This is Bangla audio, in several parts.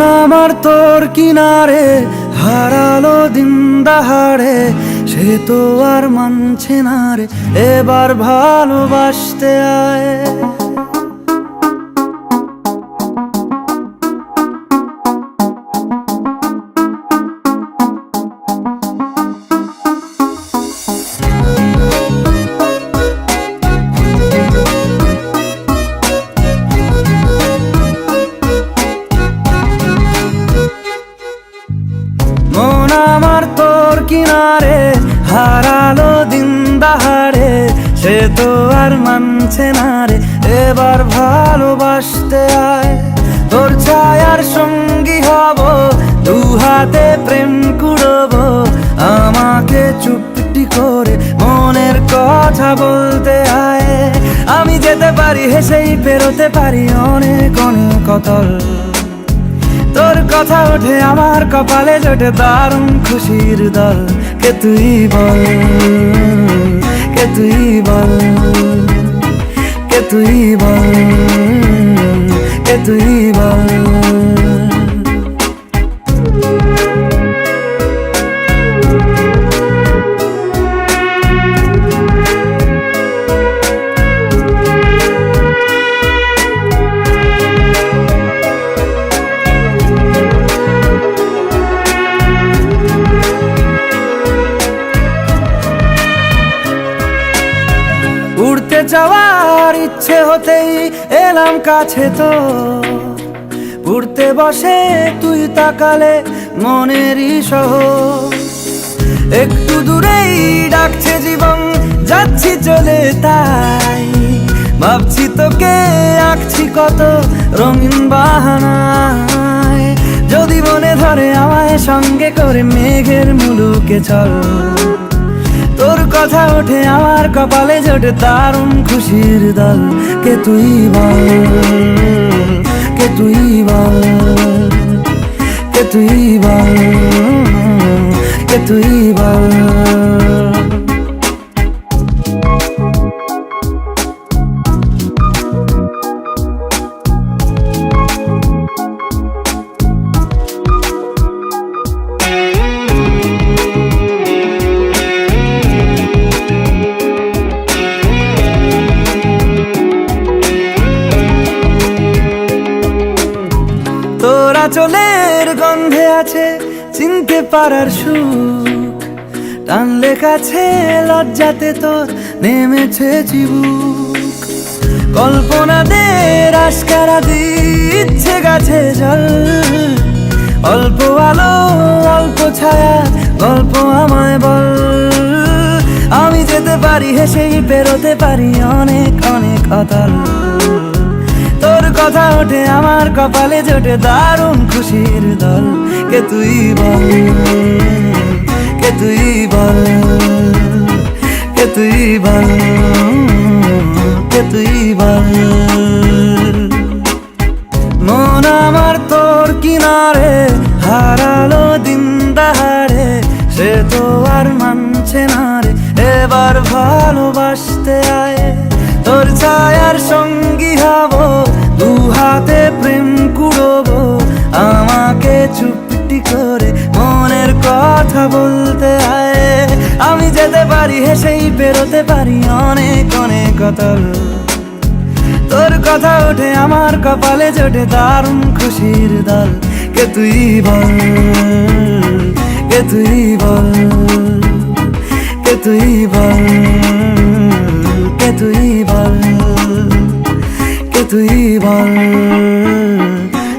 মন আমার তোর কিনারে হারালো দিন দাহাড়ে, সে তো আর মানছে না রে এবার ভালোবাসতে আয়। মন আমার তোর কিনারে হারালো দিন দাহাড়ে, সে তো আর মানছে না রে এবার ভালোবাসতে আয়। তোর ছায়ার সঙ্গী হব, দু হাতে প্রেম কুড়বো, আমাকে চুপটি করে মনের কথা বলতে আয়। আমি যেতে পারি হেসেই পেরোতে পারি অনেক অনেক অতল, তোর কথা ওঠে আমার কপালে জোটে দারুণ খুশির দল। কে তুই বল, কে তুই বল, কে তুই বল, কে তুই বল। উড়তে যাওয়ার ইচ্ছে হতেই এলাম কাছে তো, উড়তে বসে তুই তাকালে মনেরই শহর। একটু দূরেই ডাকছে জীবন, যাচ্ছি চলে তাই ভাবছি তোকে আঁকছি কত রঙিন বাহানায়। যদি মনে ধরে আমায় সঙ্গে করে মেঘের মুলুকে চল, তোর কথা ওঠে আমার কপালে জোটে দারুণ খুশির দল। কে তুই বল, কে তুই বল, কে তুই বল, কে তুই বল। তোরা চলের গন্ধে আছে চিনতে পারার সুখ, টানলে কাছে লজ্জাতে তোর নেমেছে চিবুক। কল্পনাদের আশকারা দিচ্ছে গাছে জল, অল্প আলো অল্প ছায়া গল্প আমায় বল। আমি যেতে পারি হেসেই পেরোতে পারি অনেক অনেক অতল, তোর কথা ওঠে আমার কপালে জোটে দারুণ খুশির দল। কে তুই বল, কে তুই বল, কে তুই বল, কে তুই বল। মন আমার তোর কিনারে হারালো দিন দাহাড়ে, সে তো আর মানছে না রে এবার ভালোবাসতে আয়। তোর ছায়ার সঙ্গী হব, দু হাতে প্রেম কুড়বো, আমাকে চুপটি করে মনের কথা বলতে আয়। আমি যেতে পারি হেসেই পেরোতে পারি অনেক অনেক অতল, তোর কথা ওঠে আমার কপালে জোটে দারুণ খুশির দল। কে তুই বল, কে তুই বল, কে তুই বল, কে তুই বল, কে তুই বল,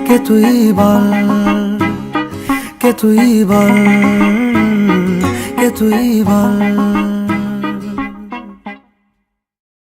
কে তুই বল, কে তুই বল, কে তুই বল।